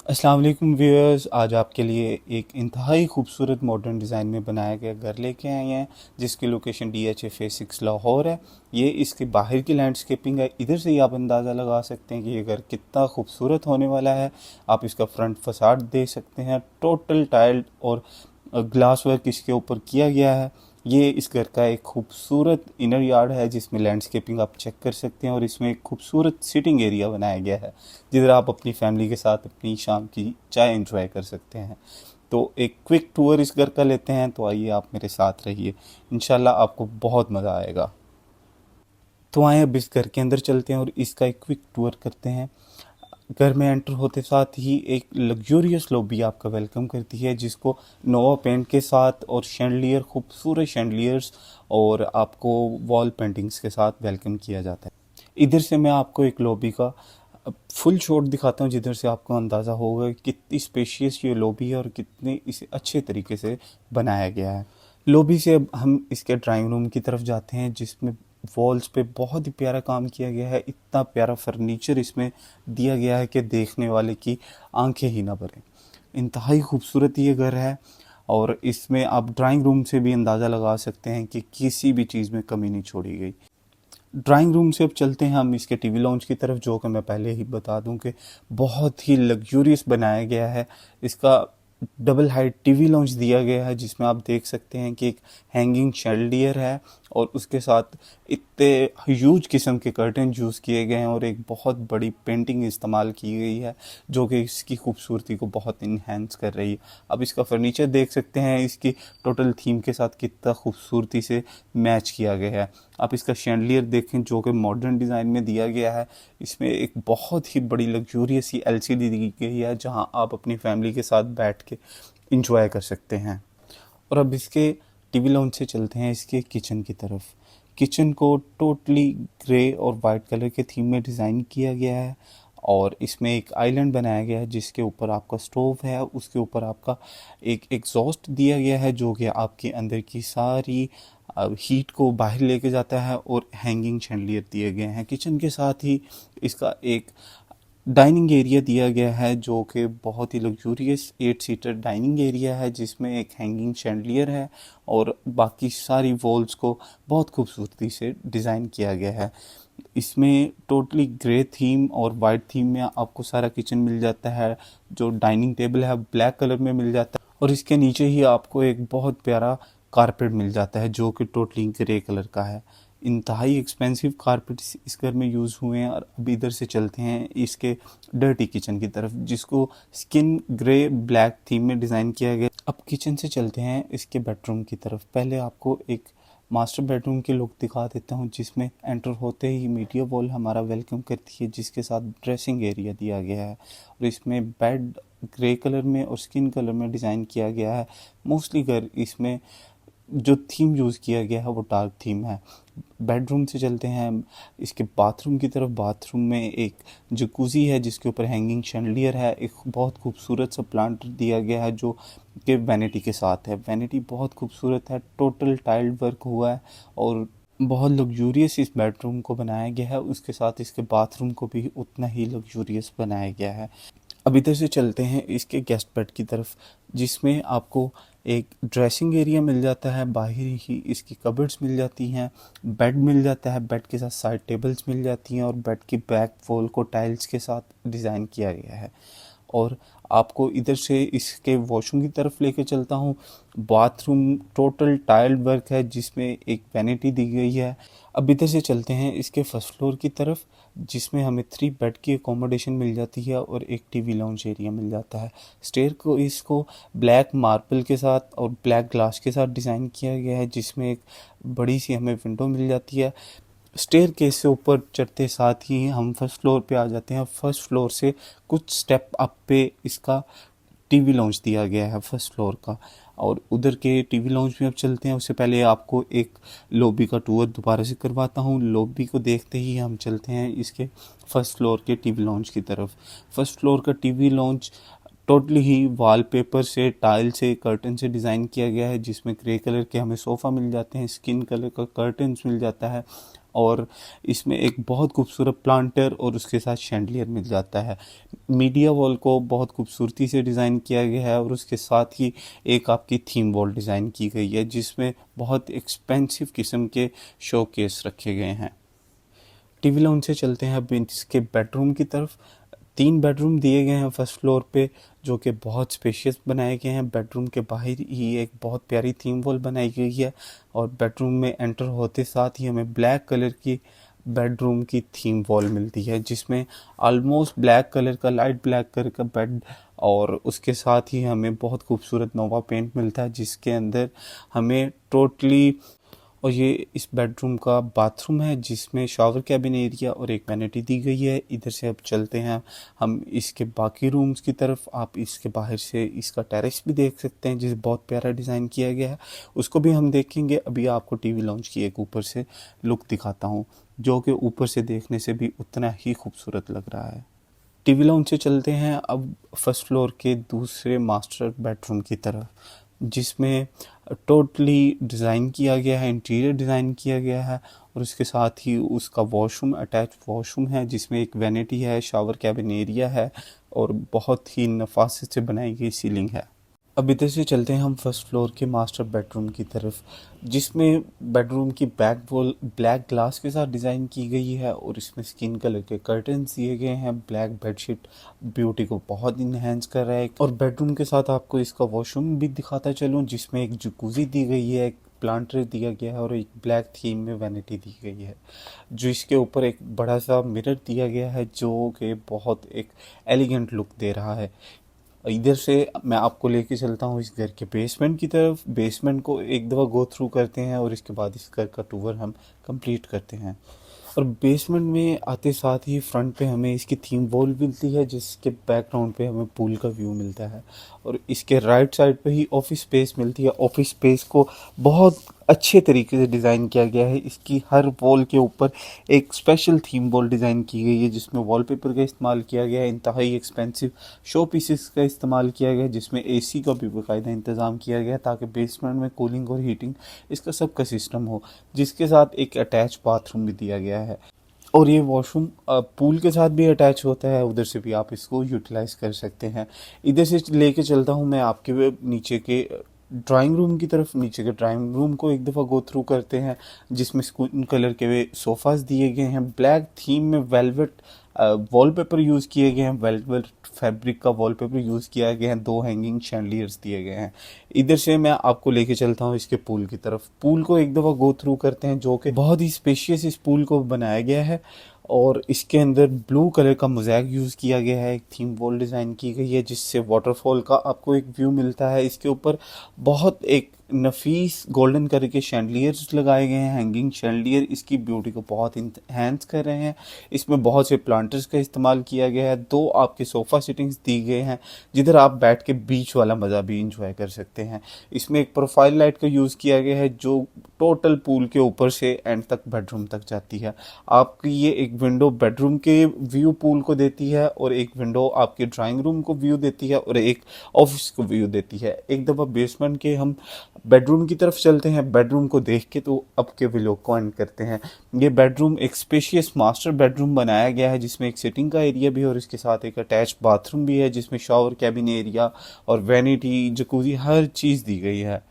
अस्सलाम वालेकुम व्यूअर्स, आज आपके लिए एक इंतहाई खूबसूरत मॉडर्न डिज़ाइन में बनाया गया घर लेके आए हैं जिसकी लोकेशन DHA फेज़ 6 लाहौर है। ये इसके बाहर की लैंडस्केपिंग है। इधर से ही आप अंदाज़ा लगा सकते हैं कि ये घर कितना खूबसूरत होने वाला है। आप इसका फ्रंट फसाड देख सकते हैं, टोटल टाइल्ड और ग्लास वर्क इसके ऊपर किया गया है। ये इस घर का एक खूबसूरत इनर यार्ड है जिसमें लैंडस्केपिंग आप चेक कर सकते हैं और इसमें एक खूबसूरत सिटिंग एरिया बनाया गया है जिधर आप अपनी फैमिली के साथ अपनी शाम की चाय एंजॉय कर सकते हैं। तो एक क्विक टूर इस घर का लेते हैं, तो आइए आप मेरे साथ रहिए, इंशाल्लाह आपको बहुत मज़ा आएगा। तो आए अब इस घर के अंदर चलते हैं और इसका एक क्विक टूर करते हैं। घर में एंटर होते साथ ही एक लग्जूरियस लॉबी आपका वेलकम करती है जिसको नोवा पेंट के साथ और शैंडलियर, खूबसूरत शैंडलियर्स और आपको वॉल पेंटिंग्स के साथ वेलकम किया जाता है। इधर से मैं आपको एक लॉबी का फुल शॉट दिखाता हूँ जिधर से आपको अंदाज़ा होगा कि कितनी स्पेशियस ये लॉबी है और कितने इसे अच्छे तरीके से बनाया गया है। लॉबी से अब हम इसके ड्राइंग रूम की तरफ जाते हैं जिसमें वॉल्स पे बहुत ही प्यारा काम किया गया है। इतना प्यारा फर्नीचर इसमें दिया गया है कि देखने वाले की आंखें ही ना भरें। इंतहाई खूबसूरत ये घर है और इसमें आप ड्राइंग रूम से भी अंदाज़ा लगा सकते हैं कि किसी भी चीज़ में कमी नहीं छोड़ी गई। ड्राइंग रूम से अब चलते हैं हम इसके टीवी लॉन्च की तरफ, जो कि मैं पहले ही बता दूं कि बहुत ही लग्जूरियस बनाया गया है। इसका डबल हाइट टीवी लॉन्च दिया गया है जिसमें आप देख सकते हैं कि एक हैंगिंग शैंडलियर है और उसके साथ इतने ह्यूज किस्म के कर्टन यूज़ किए गए हैं और एक बहुत बड़ी पेंटिंग इस्तेमाल की गई है जो कि इसकी खूबसूरती को बहुत इन्हेंस कर रही है। अब इसका फर्नीचर देख सकते हैं, इसकी टोटल थीम के साथ कितना खूबसूरती से मैच किया गया है। आप इसका शैंडलियर देखें जो कि मॉडर्न डिज़ाइन में दिया गया है। इसमें एक बहुत ही बड़ी लग्जूरियस सी LCD दी गई है जहां आप अपनी फैमिली के साथ बैठ के इंजॉय कर सकते हैं। और अब इसके टीवी लॉन्च से चलते हैं इसके किचन की तरफ। किचन को टोटली ग्रे और वाइट कलर के थीम में डिज़ाइन किया गया है और इसमें एक आइलैंड बनाया गया है जिसके ऊपर आपका स्टोव है, उसके ऊपर आपका एक एग्जॉस्ट दिया गया है जो कि आपके अंदर की सारी हीट को बाहर लेके जाता है और हैंगिंग शैंडलियर दिए गए हैं। किचन के साथ ही इसका एक डाइनिंग एरिया दिया गया है जो कि बहुत ही लग्जूरियस 8 सीटर डाइनिंग एरिया है जिसमें एक हैंगिंग शैंडलियर है और बाकी सारी वॉल्स को बहुत खूबसूरती से डिज़ाइन किया गया है। इसमें टोटली ग्रे थीम और वाइट थीम में आपको सारा किचन मिल जाता है। जो डाइनिंग टेबल है ब्लैक कलर में मिल जाता है और इसके नीचे ही आपको एक बहुत प्यारा कारपेट मिल जाता है जो कि टोटली ग्रे कलर का है। इंतहाई एक्सपेंसिव कारपेट्स इस घर में यूज़ हुए हैं। और अब इधर से चलते हैं इसके डर्टी किचन की तरफ जिसको स्किन ग्रे ब्लैक थीम में डिज़ाइन किया गया। अब किचन से चलते हैं इसके बेडरूम की तरफ। पहले आपको एक मास्टर बेडरूम की लुक दिखा देता हूँ जिसमें एंटर होते ही मीडिया वॉल हमारा वेलकम करती है जिसके साथ ड्रेसिंग एरिया दिया गया है और इसमें बेड ग्रे कलर में और स्किन कलर में डिज़ाइन किया गया है। मोस्टली घर इसमें जो थीम यूज़ किया गया है वो डार्क थीम है। बेडरूम से चलते हैं इसके बाथरूम की तरफ। बाथरूम में एक जकूज़ी है जिसके ऊपर हैंगिंग शैंडलियर है। एक बहुत खूबसूरत सा प्लांट दिया गया है जो कि वैनिटी के साथ है। वैनिटी बहुत खूबसूरत है, टोटल टाइल्ड वर्क हुआ है और बहुत लग्जूरियस इस बेडरूम को बनाया गया है। उसके साथ इसके बाथरूम को भी उतना ही लग्जूरियस बनाया गया है। अब इधर से चलते हैं इसके गेस्ट बेड की तरफ जिसमें आपको एक ड्रेसिंग एरिया मिल जाता है, बाहर ही इसकी कबर्ड्स मिल जाती हैं, बेड मिल जाता है, बेड के साथ साइड टेबल्स मिल जाती हैं और बेड की बैक वॉल को टाइल्स के साथ डिज़ाइन किया गया है। और आपको इधर से इसके वॉशरूम की तरफ लेके चलता हूँ। बाथरूम टोटल टाइल्ड वर्क है जिसमें एक वैनिटी दी गई है। अब इधर से चलते हैं इसके फर्स्ट फ्लोर की तरफ जिसमें हमें 3 बेड की अकोमोडेशन मिल जाती है और एक टीवी लाउंज एरिया मिल जाता है। स्टेयर को इसको ब्लैक मार्बल के साथ और ब्लैक ग्लास के साथ डिज़ाइन किया गया है जिसमें एक बड़ी सी हमें विंडो मिल जाती है। स्टेयर केस से ऊपर चढ़ते साथ ही हम फर्स्ट फ्लोर पे आ जाते हैं। फर्स्ट फ्लोर से कुछ स्टेप अप पे इसका टीवी लॉन्च दिया गया है फर्स्ट फ्लोर का। और उधर के टीवी लॉन्च में अब चलते हैं। उससे पहले आपको एक लॉबी का टूर दोबारा से करवाता हूँ। लॉबी को देखते ही हम चलते हैं इसके फर्स्ट फ्लोर के टीवी लॉन्च की तरफ। फर्स्ट फ्लोर का टीवी लॉन्च टोटली ही वॉलपेपर से, टाइल से, कर्टन से डिज़ाइन किया गया है जिसमें ग्रे कलर के हमें सोफ़ा मिल जाते हैं, स्किन कलर का कर्टन्स मिल जाता है और इसमें एक बहुत खूबसूरत प्लांटर और उसके साथ शैंडलियर मिल जाता है। मीडिया वॉल को बहुत खूबसूरती से डिज़ाइन किया गया है और उसके साथ ही एक आपकी थीम वॉल डिज़ाइन की गई है जिसमें बहुत एक्सपेंसिव किस्म के शो केस रखे गए हैं। टीवी लाउंज से चलते हैं अब इसके बेडरूम की तरफ। 3 बेडरूम दिए गए हैं फर्स्ट फ्लोर पे, जो कि बहुत स्पेशियस बनाए गए हैं। बेडरूम के बाहर ही एक बहुत प्यारी थीम वॉल बनाई गई है और बेडरूम में एंटर होते साथ ही हमें ब्लैक कलर की बेडरूम की थीम वॉल मिलती है जिसमें ऑलमोस्ट ब्लैक कलर का, लाइट ब्लैक कलर का बेड, और उसके साथ ही हमें बहुत खूबसूरत नोवा पेंट मिलता है जिसके अंदर हमें टोटली, और ये इस बेडरूम का बाथरूम है जिसमें शावर कैबिन एरिया और एक वैनिटी दी गई है। इधर से अब चलते हैं हम इसके बाकी रूम्स की तरफ। आप इसके बाहर से इसका टेरेस भी देख सकते हैं जिस बहुत प्यारा डिज़ाइन किया गया है, उसको भी हम देखेंगे। अभी आपको टीवी लाउंज की एक ऊपर से लुक दिखाता हूँ जो कि ऊपर से देखने से भी उतना ही खूबसूरत लग रहा है। टीवी लाउंज से चलते हैं अब फर्स्ट फ्लोर के दूसरे मास्टर बेडरूम की तरफ, जिसमें टोटली डिज़ाइन किया गया है, इंटीरियर डिज़ाइन किया गया है और उसके साथ ही उसका वॉशरूम, अटैच वॉशरूम है जिसमें एक वैनिटी है, शावर कैबिन एरिया है और बहुत ही नफासत से बनाई गई सीलिंग है। अब इधर से चलते हैं हम फर्स्ट फ्लोर के मास्टर बेडरूम की तरफ, जिसमें बेडरूम की बैक वॉल ब्लैक ग्लास के साथ डिज़ाइन की गई है और इसमें स्किन कलर के कर्टन्स दिए गए हैं। ब्लैक बेडशीट ब्यूटी को बहुत इन्हेंस कर रहा है। और बेडरूम के साथ आपको इसका वॉशरूम भी दिखाता चलूँ जिसमें एक जकूज़ी दी गई है, एक प्लांटर दिया गया है और एक ब्लैक थीम में वैनिटी दी गई है, जो इसके ऊपर एक बड़ा सा मिरर दिया गया है जो कि बहुत एक एलिगेंट लुक दे रहा है। इधर से मैं आपको लेके चलता हूँ इस घर के बेसमेंट की तरफ। बेसमेंट को एक दफ़ा गो थ्रू करते हैं और इसके बाद इस घर का टूर हम कंप्लीट करते हैं। और बेसमेंट में आते साथ ही फ्रंट पे हमें इसकी थीम वॉल मिलती है जिसके बैकग्राउंड पे हमें पूल का व्यू मिलता है और इसके राइट साइड पे ही ऑफिस स्पेस मिलती है। ऑफिस स्पेस को बहुत अच्छे तरीके से डिज़ाइन किया गया है। इसकी हर वॉल के ऊपर एक स्पेशल थीम वॉल डिज़ाइन की गई है जिसमें वॉलपेपर का इस्तेमाल किया गया है, इंतहाई एक्सपेंसिव शो पीसेस का इस्तेमाल किया गया है, जिसमें एसी का भी बाकायदा इंतज़ाम किया गया है ताकि बेसमेंट में कूलिंग और हीटिंग इसका सबका सिस्टम हो, जिसके साथ एक अटैच बाथरूम भी दिया गया है। और ये वॉशरूम पूल के साथ भी अटैच होता है, उधर से भी आप इसको यूटिलाइज कर सकते हैं। इधर से लेके चलता हूँ मैं आपके नीचे के ड्राइंग रूम की तरफ। नीचे के ड्राइंग रूम को एक दफ़ा गो थ्रू करते हैं जिसमें स्किन कलर के सोफ़ाज़ दिए गए हैं। ब्लैक थीम में वेलवेट वॉलपेपर यूज़ किए गए हैं, वेलवेट फैब्रिक का वॉलपेपर यूज़ किया गया है। 2 हैंगिंग शैंडलियर्स दिए गए हैं। इधर से मैं आपको लेके चलता हूँ इसके पूल की तरफ। पूल को एक दफ़ा गो थ्रू करते हैं जो कि बहुत ही स्पेशियस इस पूल को बनाया गया है और इसके अंदर ब्लू कलर का मोज़ैक यूज़ किया गया है। एक थीम वॉल डिज़ाइन की गई है जिससे वाटरफॉल का आपको एक व्यू मिलता है। इसके ऊपर बहुत एक नफीस गोल्डन कलर के शैंडलियर्स लगाए गए हैं, हैंगिंग शैंडलियर इसकी ब्यूटी को बहुत इन्हेंस कर रहे हैं। इसमें बहुत से प्लांटर्स का इस्तेमाल किया गया है। 2 आपके सोफ़ा सिटिंग्स दी गए हैं जिधर आप बैठ के बीच वाला मज़ा भी इंजॉय कर सकते हैं। इसमें एक प्रोफाइल लाइट का यूज़ किया गया है जो टोटल पूल के ऊपर से एंड तक बेडरूम तक जाती है। आपकी ये एक विंडो बेडरूम के व्यू पूल को देती है और एक विंडो आपके ड्राइंग रूम को व्यू देती है और एक ऑफिस को व्यू देती है। एक दफ़ा बेसमेंट के हम बेडरूम की तरफ चलते हैं। बेडरूम को देख के तो अब के व्लॉग को एंड करते हैं। ये बेडरूम एक स्पेशियस मास्टर बेडरूम बनाया गया है जिसमें एक सिटिंग का एरिया भी है और इसके साथ एक अटैच बाथरूम भी है जिसमें शावर कैबिन एरिया और वैनिटी, जकूज़ी हर चीज़ दी गई है।